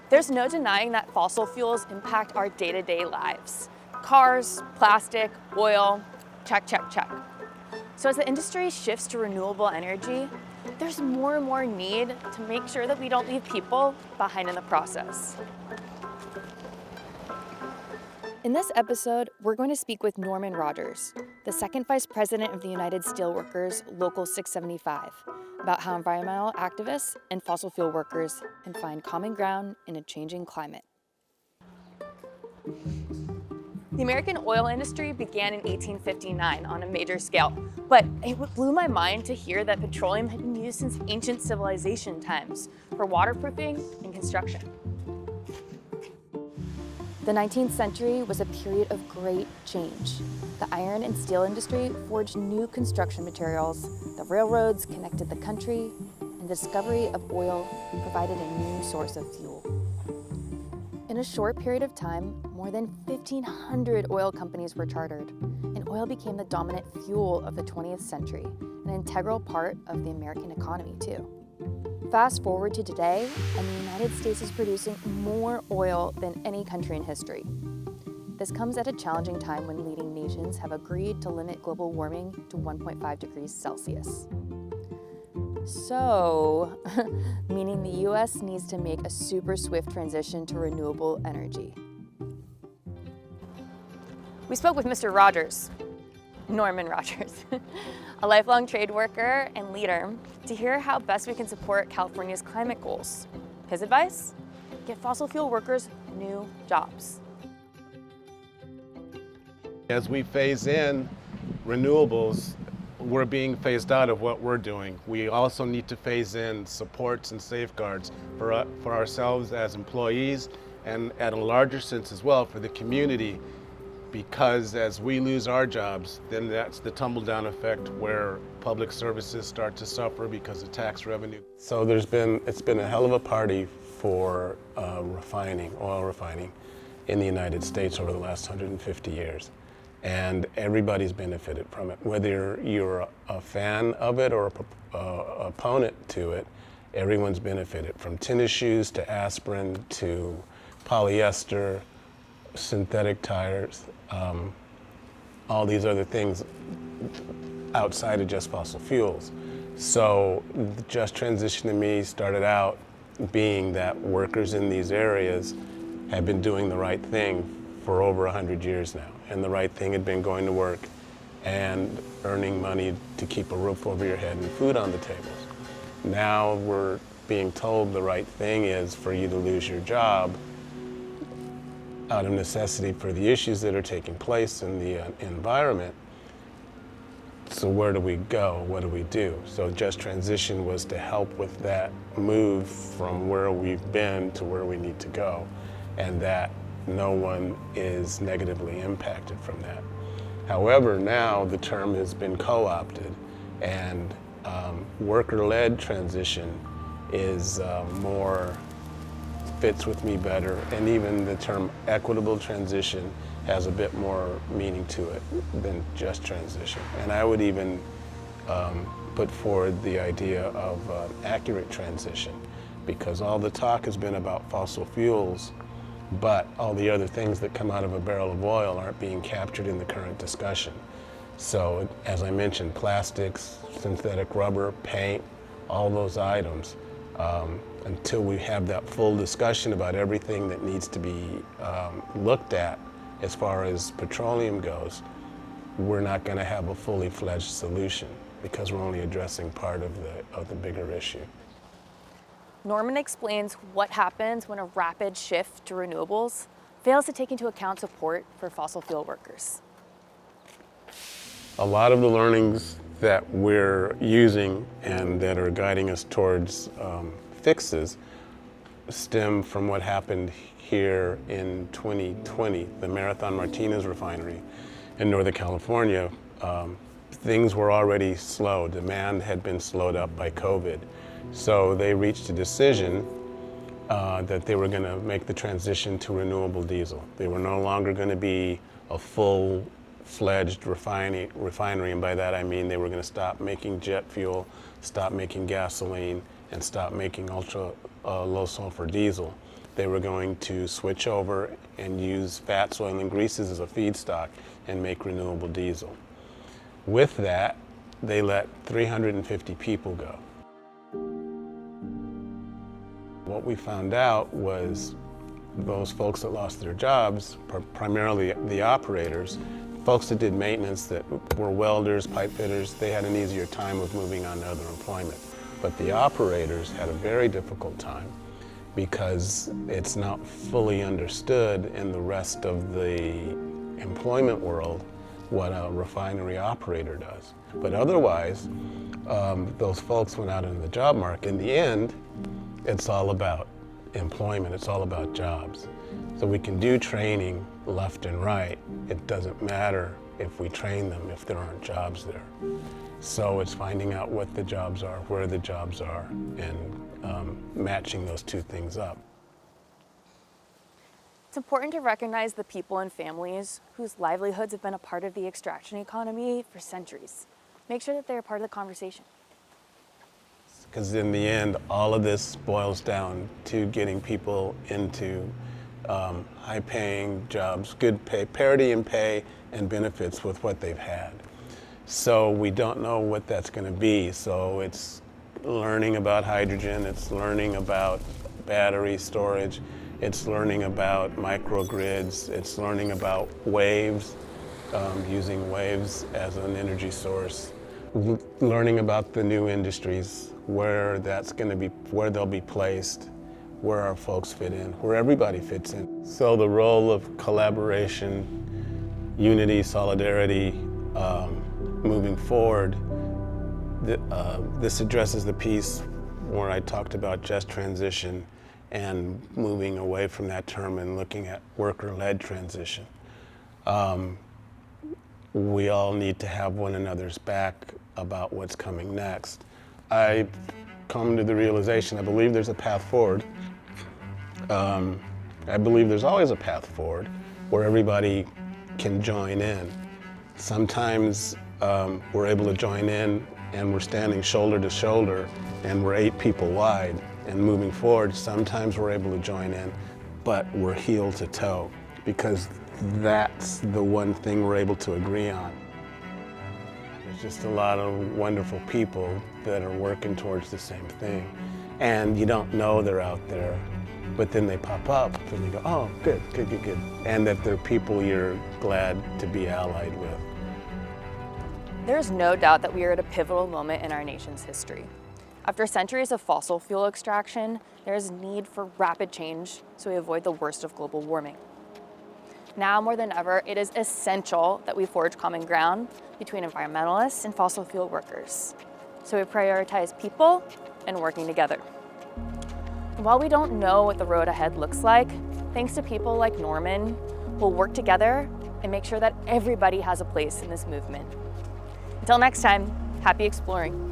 There's no denying that fossil fuels impact our day-to-day lives. Cars, plastic, oil, check, check, check. So as the industry shifts to renewable energy, there's more and more need to make sure that we don't leave people behind in the process. In this episode, we're going to speak with Norman Rogers, the second vice president of the United Steelworkers Local 675, about how environmental activists and fossil fuel workers can find common ground in a changing climate. The American oil industry began in 1859 on a major scale, but it blew my mind to hear that petroleum had been used since ancient civilization times for waterproofing and construction. The 19th century was a period of great change. The iron and steel industry forged new construction materials, the railroads connected the country, and the discovery of oil provided a new source of fuel. In a short period of time, more than 1,500 oil companies were chartered, and oil became the dominant fuel of the 20th century, an integral part of the American economy too. Fast forward to today, and the United States is producing more oil than any country in history. This comes at a challenging time when leading nations have agreed to limit global warming to 1.5 degrees Celsius. So, meaning the US needs to make a super swift transition to renewable energy. We spoke with Mr. Rogers, Norman Rogers, a lifelong trade worker and leader, to hear how best we can support California's climate goals. His advice? Get fossil fuel workers new jobs. As we phase in renewables, we're being phased out of what we're doing. We also need to phase in supports and safeguards for ourselves as employees, and at a larger sense as well for the community, because as we lose our jobs, then that's the tumble-down effect where public services start to suffer because of tax revenue. So it's been a hell of a party for oil refining in the United States over the last 150 years. And everybody's benefited from it. Whether you're a fan of it or an opponent to it, everyone's benefited, from tennis shoes to aspirin to polyester, synthetic tires, all these other things outside of just fossil fuels. So the Just Transition to me started out being that workers in these areas have been doing the right thing for over 100 years now. And the right thing had been going to work and earning money to keep a roof over your head and food on the tables. Now we're being told the right thing is for you to lose your job out of necessity for the issues that are taking place in the environment. So where do we go? What do we do? So Just Transition was to help with that move from where we've been to where we need to go, and that no one is negatively impacted from that. However, now the term has been co-opted, and worker-led transition is more fits with me better, and even the term equitable transition has a bit more meaning to it than just transition. And I would even put forward the idea of accurate transition, because all the talk has been about fossil fuels, but all the other things that come out of a barrel of oil aren't being captured in the current discussion. So, as I mentioned, plastics, synthetic rubber, paint, all those items, until we have that full discussion about everything that needs to be looked at as far as petroleum goes, we're not going to have a fully fledged solution, because we're only addressing part of the bigger issue. Norman explains what happens when a rapid shift to renewables fails to take into account support for fossil fuel workers. A lot of the learnings that we're using and that are guiding us towards fixes stem from what happened here in 2020, the Marathon Martinez refinery in Northern California. Things were already slow. Demand had been slowed up by COVID. So they reached a decision that they were going to make the transition to renewable diesel. They were no longer going to be a full-fledged refinery, and by that I mean they were going to stop making jet fuel, stop making gasoline, and stop making ultra low sulfur diesel. they were going to switch over and use fats, oil, and greases as a feedstock and make renewable diesel. With that, they let 350 people go. What we found out was those folks that lost their jobs, primarily the operators, folks that did maintenance, that were welders, pipe fitters, they had an easier time of moving on to other employment. But the operators had a very difficult time because it's not fully understood in the rest of the employment world what a refinery operator does. But otherwise, those folks went out into the job market. In the end, it's all about employment, it's all about jobs. So we can do training left and right. It doesn't matter if we train them if there aren't jobs there. So it's finding out what the jobs are, where the jobs are, and matching those two things up. It's important to recognize the people and families whose livelihoods have been a part of the extraction economy for centuries. Make sure that they're part of the conversation. Because in the end, all of this boils down to getting people into high-paying jobs, good pay, parity in pay and benefits with what they've had. So we don't know what that's going to be. So it's learning about hydrogen, it's learning about battery storage, it's learning about microgrids, it's learning about waves, using waves as an energy source, learning about the new industries, where that's going to be, where they'll be placed, where our folks fit in, where everybody fits in. So the role of collaboration, unity, solidarity, moving forward, this addresses the piece where I talked about just transition and moving away from that term and looking at worker-led transition. We all need to have one another's back about what's coming next. I've come to the realization, I believe there's a path forward. I believe there's always a path forward where everybody can join in. Sometimes we're able to join in and we're standing shoulder to shoulder and we're 8 people wide and moving forward. Sometimes we're able to join in, but we're heel to toe because that's the one thing we're able to agree on. There's just a lot of wonderful people that are working towards the same thing. And you don't know they're out there, but then they pop up and you go, oh, good. And that they're people you're glad to be allied with. There's no doubt that we are at a pivotal moment in our nation's history. After centuries of fossil fuel extraction, there is need for rapid change so we avoid the worst of global warming. Now more than ever, it is essential that we forge common ground between environmentalists and fossil fuel workers. So we prioritize people and working together. And while we don't know what the road ahead looks like, thanks to people like Norman, we'll work together and make sure that everybody has a place in this movement. Until next time, happy exploring.